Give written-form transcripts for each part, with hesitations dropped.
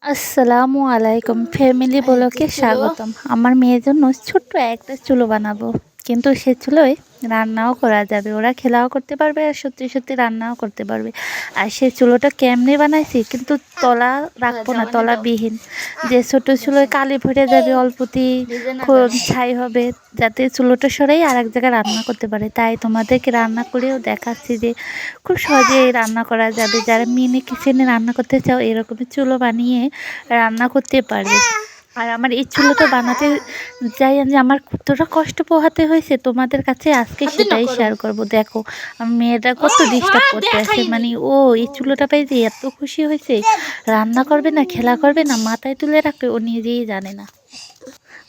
আসসালামু আলাইকুম ফ্যামিলি ব্লগে স্বাগতম। আমার মেয়ের জন্য ছোট্ট একটা চুলো বানাবো, কিন্তু সে চুলোয় রান্নাও করা যাবে, ওরা খেলাও করতে পারবে আর সত্যি সত্যি রান্নাও করতে পারবে। আর সে চুলোটা কেমনে বানাইছি, কিন্তু তলা রাখবো না, তলাবিহীন, যে ছোট চুলোয় কালি ভরে যাবে, অল্পতেই ছাই হবে, যাতে চুলোটা সরাই আর এক জায়গায় রান্না করতে পারে। তাই তোমাদেরকে রান্না করেও দেখাচ্ছি যে খুব সহজেই রান্না করা যাবে। যারা মিনি কিচেনে রান্না করতে চাও, এরকমের চুলো বানিয়ে রান্না করতে পারবে। আর আমার এই চুলোটা বানাতে যাই যে আমার কতটা কষ্ট পোহাতে হয়েছে, তোমাদের কাছে আজকে সেটাই শেয়ার করব। দেখো আমার মেয়েটা কত ডিস্টার্ব করতে আসে, মানে ও এই চুলোটা পাই যে এত খুশি হয়েছে, রান্না করবে না, খেলা করবে না, মাথায় তুলে রাখবে ও নিজেই জানে না।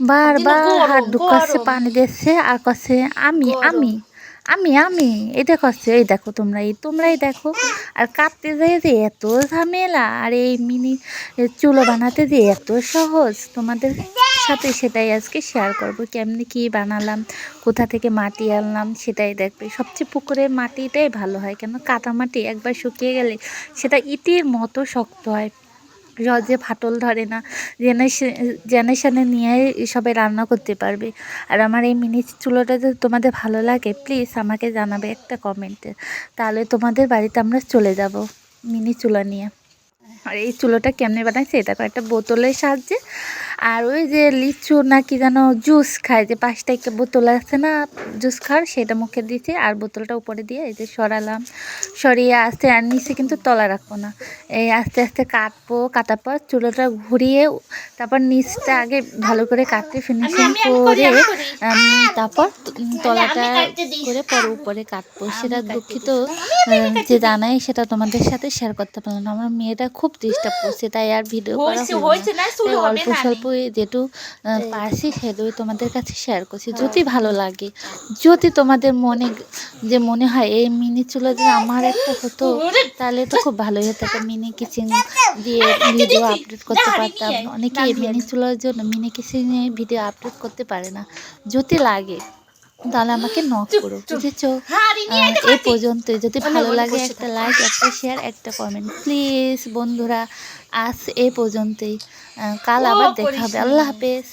বারবার হাত ঢুকাচ্ছে, পানি দিচ্ছে আর কাছে আমি আমি আমি আমি এটা করছে। এই দেখো তোমরাই দেখো। আর কাটতে যেয়ে যে এত ঝামেলা, আর এই মিনি চুলো বানাতে যে এত সহজ, তোমাদের সাথে সেটাই আজকে শেয়ার করব। কেমনি কি বানালাম, কোথা থেকে মাটি আনলাম সেটাই দেখবে। সবচেয়ে পুকুরের মাটিটাই ভালো হয়, কেন কাদা মাটি একবার শুকিয়ে গেলে সেটা ইটের মতো শক্ত হয়, সহজে ফাটল ধরে না। জেনারেশনে নিয়ে সবাই রান্না করতে পারবে। আর আমার এই মিনি চুলোটা যদি তোমাদের ভালো লাগে, প্লিজ আমাকে জানাবে একটা কমেন্টে, তাহলে তোমাদের বাড়িতে আমরা চলে যাব মিনি চুলা নিয়ে। আর এই চুলোটা কেমনে বানাইছে, এটা একটা বোতলের সাহায্যে, আর ওই যে লিচু না কি যেন জুস খায়, যে 5টা একটা বোতল আছে না জুস খাওয়ার, সেটা মুখে দিয়েছি আর বোতলটা উপরে দিয়ে এই যে সরালাম, সরিয়ে আস্তে আর নিচে কিন্তু তলা রাখবো না, এই আস্তে আস্তে কাটবো। কাটার পর চুলোটা ঘুরিয়ে তারপর নিচটা আগে ভালো করে কাটতে ফিনিশিং করে তারপর তলাটা করে পরে উপরে কাটবো। সেটা দুঃখিত যে জানাই, সেটা তোমাদের সাথে শেয়ার করতে পারলাম না। আমার মেয়েটা খুব ডিস্টার্ব করছে, তাই আর ভিডিও করা হলো না। অল্প স্বল্প যেটু পারছি সেটুই তোমাদের কাছে শেয়ার করছি। যদি ভালো লাগে, যদি তোমাদের মনে হয় এই মিনি চুলা যদি আমার একটা হতো, তাহলে তো খুব ভালোই হতো, একটা মিনি কিচেন দিয়ে ভিডিও আপলোড করতে পারতাম। অনেকে মিনি চুলার জন্য মিনি কিচেনে ভিডিও আপলোড করতে পারে না। যদি লাগে তাহলে আমাকে নক করো, বুঝেছো? এই পর্যন্তই। যদি ভালো লাগে একটা লাইক, একটা শেয়ার, একটা কমেন্ট প্লিজ বন্ধুরা। আজ এই পর্যন্তই, কাল আবার দেখা হবে। আল্লাহ হাফেজ।